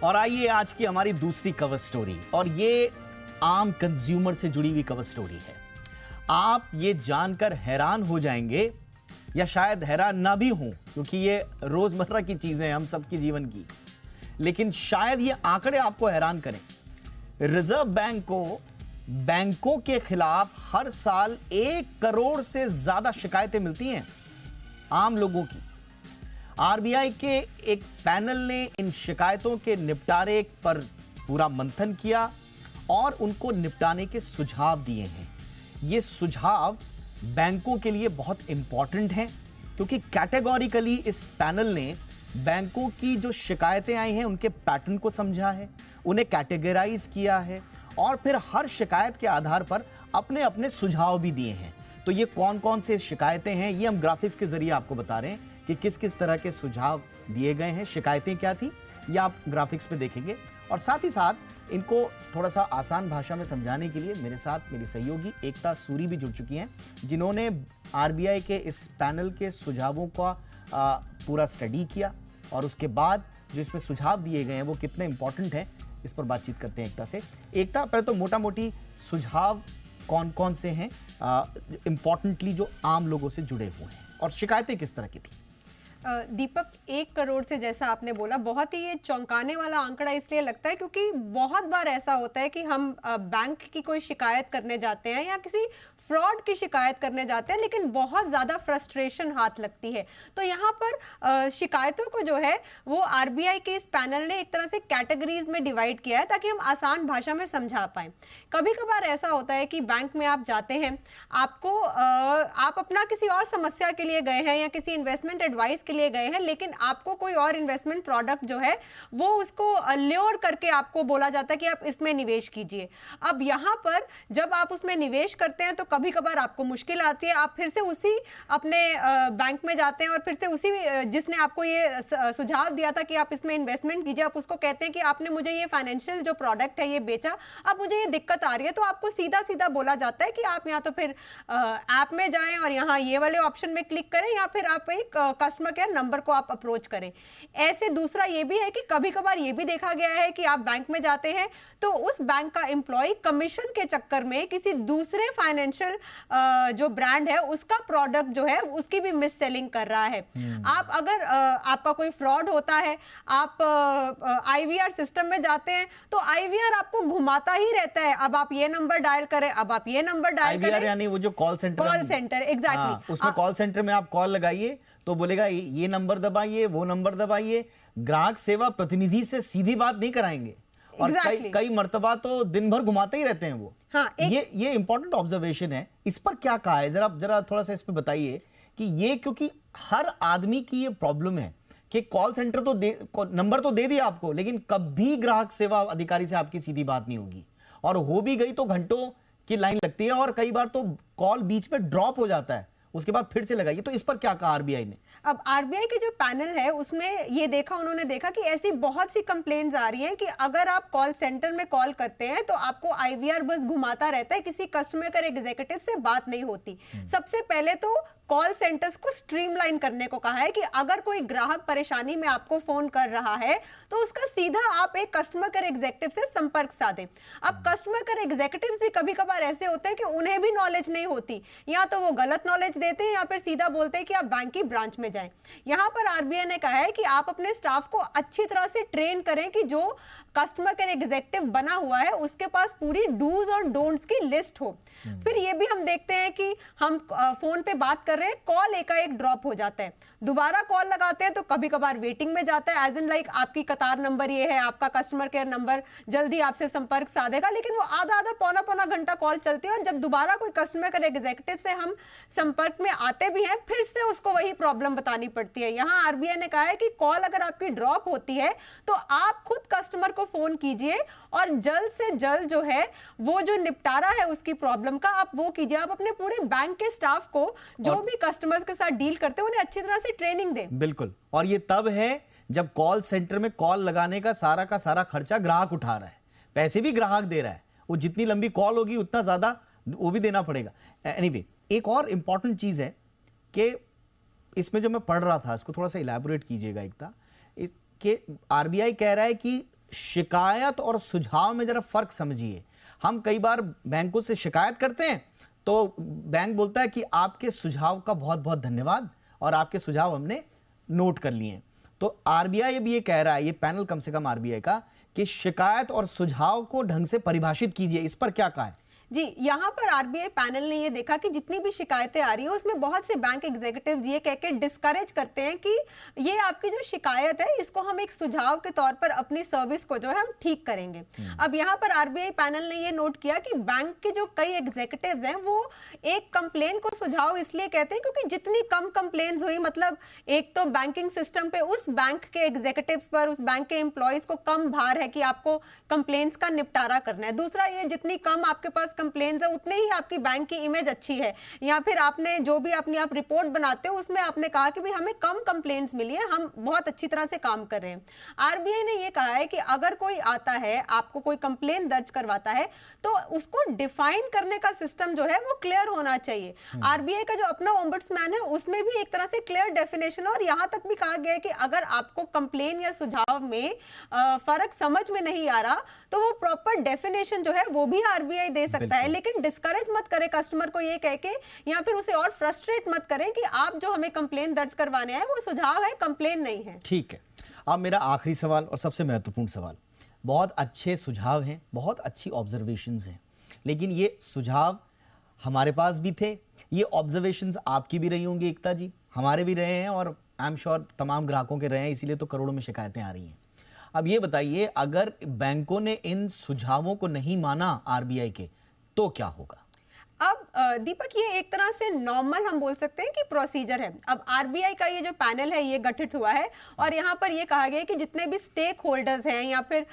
और आइए आज की हमारी दूसरी कवर स्टोरी, और ये आम कंज्यूमर से जुड़ी हुई कवर स्टोरी है। आप ये जानकर हैरान हो जाएंगे, या शायद हैरान ना भी हों, क्योंकि ये रोजमर्रा की चीजें हैं हम सबकी जीवन की, लेकिन शायद ये आंकड़े आपको हैरान करें। रिजर्व बैंक को बैंकों के खिलाफ हर साल 1 करोड़ से ज्यादा शिकायतें मिलती हैं आम लोगों की। आरबीआई के एक पैनल ने इन शिकायतों के निपटारे पर पूरा मंथन किया और उनको निपटाने के सुझाव दिए हैं। ये सुझाव बैंकों के लिए बहुत इंपॉर्टेंट हैं, क्योंकि कैटेगोरिकली इस पैनल ने बैंकों की जो शिकायतें आई हैं उनके पैटर्न को समझा है, उन्हें कैटेगराइज किया है और फिर हर शिकायत के आधार पर अपने अपने सुझाव भी दिए हैं। तो ये कौन कौन से शिकायतें हैं, ये हम ग्राफिक्स के जरिए आपको बता रहे हैं कि किस किस तरह के सुझाव दिए गए हैं, शिकायतें क्या थी, ये आप ग्राफिक्स में देखेंगे। और साथ ही साथ इनको थोड़ा सा आसान भाषा में समझाने के लिए मेरे साथ मेरी सहयोगी एकता सूरी भी जुड़ चुकी हैं, जिन्होंने आरबीआई के इस पैनल के सुझावों का पूरा स्टडी किया और उसके बाद जो इसमें सुझाव दिए गए हैं वो कितने इंपॉर्टेंट हैं, इस पर बातचीत करते हैं एकता से। एकता, पहले तो मोटा मोटी सुझाव कौन कौन से हैं इंपॉर्टेंटली जो आम लोगों से जुड़े हुए हैं, और शिकायतें किस तरह की थी? दीपक, 1 करोड़ से जैसा आपने बोला, बहुत ही ये चौंकाने वाला आंकड़ा इसलिए लगता है क्योंकि बहुत बार ऐसा होता है कि हम बैंक की कोई शिकायत करने जाते हैं या किसी फ्रॉड की शिकायत करने जाते हैं, लेकिन बहुत ज्यादा फ्रस्ट्रेशन हाथ लगती है। तो यहाँ पर शिकायतों को जो है वो आरबीआई के इस पैनल ने एक तरह से कैटेगरीज में डिवाइड किया है ताकि हम आसान भाषा में समझा पाए। कभी कभार ऐसा होता है कि बैंक में आप जाते हैं, आपको आप अपना किसी और समस्या के लिए गए हैं या किसी इन्वेस्टमेंट एडवाइस के लिए गए हैं, लेकिन आपको कोई और इन्वेस्टमेंट प्रोडक्ट जो है वो उसको ल्योर करके आपको बोला जाता है कि आप इसमें निवेश कीजिए। अब यहाँ पर जब आप उसमें निवेश करते हैं तो कभी कभार आपको मुश्किल आती है, आप फिर से उसी अपने बैंक में जाते हैं और फिर से उसी जिसने आपको ये सुझाव दिया था कि आप इसमें इन्वेस्टमेंट कीजिए, आप उसको कहते हैं कि आपने मुझे ये फाइनेंशियल जो प्रोडक्ट है ये बेचा, अब मुझे ये दिक्कत आ रही है। तो आपको सीधा सीधा बोला जाता है कि आप या तो फिर ऐप में जाएं और यहाँ ये वाले ऑप्शन में क्लिक करें, या फिर आप एक कस्टमर केयर नंबर को आप अप्रोच करें। ऐसे दूसरा ये भी है कि कभी कभार ये भी देखा गया है कि आप बैंक में जाते हैं तो उस बैंक का एम्प्लॉय कमीशन के चक्कर में किसी दूसरे फाइनेंशियल जो ब्रांड है उसका प्रोडक्ट जो है उसकी भी मिस सेलिंग कर रहा है। आप अगर आपका कोई फ्रॉड होता है, आप आईवीआर सिस्टम में जाते हैं तो आईवीआर आपको घुमाता ही रहता है, अब आप ये नंबर डायल करें, अब आप ये नंबर डायल करें, यानी वो जो कॉल सेंटर एग्जैक्टली उसमें कॉल सेंटर में आप कॉल लगाइए तो बोलेगा ये नंबर दबाइए, वो नंबर दबाइए। ग्राहक सेवा प्रतिनिधि से सीधी बात नहीं कराएंगे और कई मर्तबा तो दिन भर घुमाते ही रहते हैं वो। हाँ, ये इंपॉर्टेंट ऑब्जर्वेशन है। इस पर क्या कहा है, जरा थोड़ा सा इस पे बताइए कि ये, क्योंकि हर आदमी की ये प्रॉब्लम है कि कॉल सेंटर तो नंबर तो दे दिया आपको, लेकिन कभी ग्राहक सेवा अधिकारी से आपकी सीधी बात नहीं होगी, और हो भी गई तो घंटों की लाइन लगती है और कई बार तो कॉल बीच में ड्रॉप हो जाता है, उसके बाद फिर से लगाइए। तो इस पर क्या कहा आरबीआई ने? अब आरबीआई के जो पैनल है उसमें ये उन्होंने देखा कि ऐसी बहुत सी कंप्लेंट्स आ रही हैं कि अगर आप कॉल सेंटर में कॉल करते हैं तो आपको आईवीआर बस घुमाता रहता है, किसी कस्टमर केयर एग्जीक्यूटिव से बात नहीं होती। सबसे पहले तो कॉल सेंटर्स को स्ट्रीमलाइन करने को कहा है कि अगर कोई ग्राहक परेशानी में आपको फोन कर रहा है तो उसका सीधा आप एक कस्टमर केयर एग्जीक्यूटिव से संपर्क साधें। अब कस्टमर केयर एग्जीक्यूटिव्स भी कभी कभार ऐसे होते हैं कि उन्हें भी नॉलेज नहीं होती, या तो वो गलत नॉलेज देते हैं या फिर सीधा बोलते हैं कि आप बैंक की ब्रांच में जाएं। यहां पर आरबीआई ने कहा है कि आप अपने स्टाफ को अच्छी तरह से ट्रेन करें कि जो कस्टमर केयर एग्जीक्यूटिव बना हुआ है उसके पास पूरी डूज और डोंट्स की लिस्ट हो। फिर ये भी हम देखते हैं कि हम फोन पे बात कर रहे हैं, कॉल एकाएक ड्रॉप हो जाता है, दोबारा कॉल लगाते हैं तो कभी कभार वेटिंग में जाता है, एज इन लाइक आपकी कतार नंबर ये है, आपका कस्टमर केयर नंबर जल्दी आपसे संपर्क साधेगा, लेकिन वो आधा पौना घंटा कॉल चलती है और जब दोबारा कोई कस्टमर केयर एग्जीक्यूटिव से हम संपर्क में आते भी हैं फिर से उसको वही प्रॉब्लम बतानी पड़ती है। यहाँ आरबीआई ने कहा है कि कॉल अगर आपकी ड्रॉप होती है तो आप खुद कस्टमर को फोन कीजिए और जल्द से जल्द जो है वो जो निपटारा है उसकी प्रॉब्लम का आप वो कीजिए। आप अपने पूरे बैंक के स्टाफ को जो भी कस्टमर्स के साथ डील करते हैं उन्हें अच्छी तरह से ट्रेनिंग दें। बिल्कुल, और ये तब है जब कॉल सेंटर में कॉल लगाने का सारा खर्चा ग्राहक उठा रहा है, पैसे भी ग्राहक दे रहा है, वो जितनी लंबी कॉल होगी उतना ज्यादा वो भी देना पड़ेगा। एनीवे, एक और इंपॉर्टेंट चीज है कि इसमें जब मैं पढ़ रहा था, इसको थोड़ा सा इलैबोरेट कीजिएगा एकता, कि आरबीआई कह रहा है कि शिकायत और सुझाव में जरा फर्क समझिए। हम कई बार बैंकों से शिकायत करते हैं तो बैंक बोलता है कि आपके सुझाव का बहुत बहुत धन्यवाद और आपके सुझाव हमने नोट कर लिए। तो आरबीआई भी ये कह रहा है, ये पैनल कम से कम आरबीआई का, कि शिकायत और सुझाव को ढंग से परिभाषित कीजिए। इस पर क्या कहा है? जी, यहाँ पर आरबीआई पैनल ने ये देखा कि जितनी भी शिकायतें आ रही हैं उसमें बहुत से बैंक एग्जीक्यूटिव्स ये कह के डिस्करेज करते हैं कि ये आपकी जो शिकायत है इसको हम एक सुझाव के तौर पर अपनी सर्विस को जो है हम ठीक करेंगे। अब यहाँ पर आरबीआई पैनल ने ये नोट किया कि बैंक के जो कई एग्जीक्यूटिव्स हैं वो एक कंप्लेन को सुझाव इसलिए कहते हैं क्योंकि जितनी कम कंप्लेन्स हुई, मतलब एक तो बैंकिंग सिस्टम पे उस बैंक के एग्जीक्यूटिव्स पर, उस बैंक के एम्प्लॉयज को कम भार है कि आपको कंप्लेन्स का निपटारा करना है। दूसरा, ये जितनी कम आपके पास कंप्लेंट्स है उतने ही आपकी बैंक की इमेज अच्छी है। या फिर आपने जो भी अपनी आप रिपोर्ट बनाते हो उसमें आपने कहा कि भाई हमें कम कंप्लेंट्स मिली है, हम बहुत अच्छी तरह से काम कर रहे हैं। आरबीआई ने ये कहा है कि अगर कोई आता है आपको कोई कंप्लेंट दर्ज करवाता है तो उसको डिफाइन करने का सिस्टम जो है वो क्लियर होना चाहिए। आरबीआई का जो अपना ओम्बड्समैन है उसमें भी एक तरह से क्लियर डेफिनेशन, और यहां तक भी कहा गया है कि अगर आपको कंप्लेन या सुझाव में फर्क समझ में नहीं आ रहा तो वो प्रॉपर डेफिनेशन जो है वो भी आरबीआई दे सकता है। लेकिन डिस्करेज मत करें कस्टमर को ये कह के, या फिर उसे और फ्रस्ट्रेट मत करें कि आप जो हमें कंप्लेन दर्ज करवाने आए वो सुझाव है, कंप्लेन नहीं है। ठीक है। अब मेरा आखिरी सवाल और सबसे महत्वपूर्ण सवाल, बहुत अच्छे सुझाव हैं, बहुत अच्छी ऑब्जर्वेशंस हैं, लेकिन ये सुझाव हमारे पास भी थे, ये ऑब्जर्वेशंस आपकी भी रही होंगी एकता जी, हमारे भी रहे हैं, और आई एम श्योर तमाम ग्राहकों के रहे हैं, इसीलिए तो करोड़ों में शिकायतें आ रही हैं। अब ये बताइए, अगर बैंकों ने इन सुझावों को नहीं माना आरबीआई के, तो क्या होगा? अब दीपक, ये एक तरह से नॉर्मल हम बोल सकते हैं कि प्रोसीजर है। अब आरबीआई का ये जो पैनल है ये गठित हुआ है और यहाँ पर ये कहा गया है कि जितने भी स्टेक होल्डर्स हैं या फिर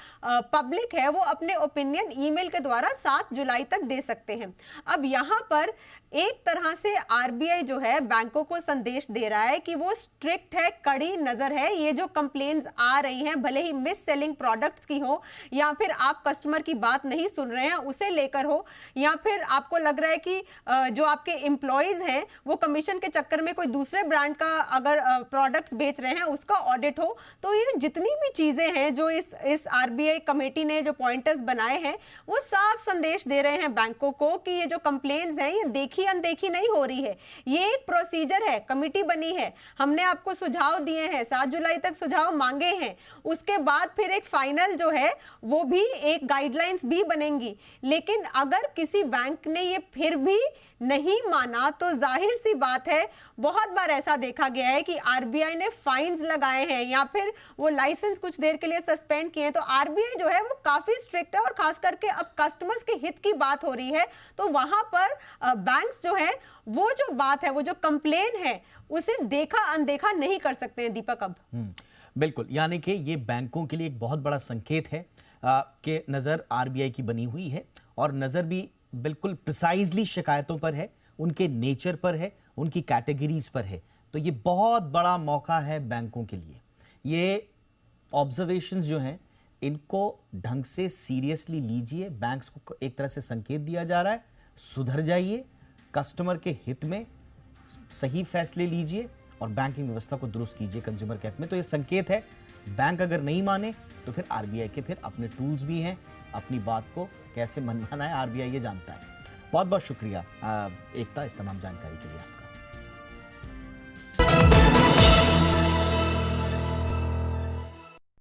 पब्लिक है वो अपने ओपिनियन ईमेल के द्वारा 7 जुलाई तक दे सकते हैं। अब यहाँ पर एक तरह से आरबीआई जो है बैंकों को संदेश दे रहा है कि वो स्ट्रिक्ट है, कड़ी नजर है। ये जो कंप्लेन्स आ रही हैं, भले ही मिस सेलिंग प्रोडक्ट्स की हो या फिर आप कस्टमर की बात नहीं सुन रहे हैं उसे लेकर हो, या फिर आपको लग रहा है कि जो आपके एम्प्लॉयज हैं वो कमीशन के चक्कर में कोई दूसरे ब्रांड का अगर प्रोडक्ट्स बेच रहे हैं उसका ऑडिट हो, तो ये जितनी भी चीजें हैं जो इस आरबीआई कमेटी ने जो पॉइंटर्स बनाए हैं वो साफ संदेश दे रहे हैं बैंकों को कि ये जो कंप्लेन्स हैं ये देखी अनदेखी नहीं हो रही है। ये एक प्रोसीजर है, कमेटी बनी है, हमने आपको सुझाव दिए हैं, 7 जुलाई तक सुझाव मांगे हैं, उसके बाद फिर एक फाइनल जो है वो भी एक गाइडलाइंस भी बनेंगी। लेकिन अगर किसी बैंक ने ये फिर भी नहीं माना तो जाहिर सी बात है, बहुत बार ऐसा देखा गया है कि आरबीआई ने फाइन्स लगाए हैं या फिर वो लाइसेंस कुछ देर के लिए सस्पेंड किए हैं। तो आरबीआई जो है वो काफी स्ट्रिक्ट है और खास करके अब कस्टमर्स के हित की बात हो रही है तो वहां पर बैंक्स जो है वो जो बात है, वो जो कंप्लेन है उसे देखा अनदेखा नहीं कर सकते हैं दीपक। अब बिल्कुल, यानी कि ये बैंकों के लिए एक बहुत बड़ा संकेत है कि नजर आरबीआई की बनी हुई है और नजर भी बिल्कुल प्रिसाइजली शिकायतों पर है, उनके नेचर पर है, उनकी कैटेगरीज पर है। तो ये बहुत बड़ा मौका है बैंकों के लिए। ये ऑब्जर्वेशंस जो हैं इनको ढंग से सीरियसली लीजिए। बैंक्स को एक तरह से संकेत दिया जा रहा है, सुधर जाइए, कस्टमर के हित में सही फैसले लीजिए और बैंकिंग व्यवस्था को दुरुस्त कीजिए कंज्यूमर के हक में। तो ये संकेत है। बैंक अगर नहीं माने तो फिर आरबीआई के फिर अपने टूल्स भी हैं, अपनी बात को कैसे मनवाना है आरबीआई ये जानता है। बहुत बहुत शुक्रिया एकता इस तमाम जानकारी के लिए आपका।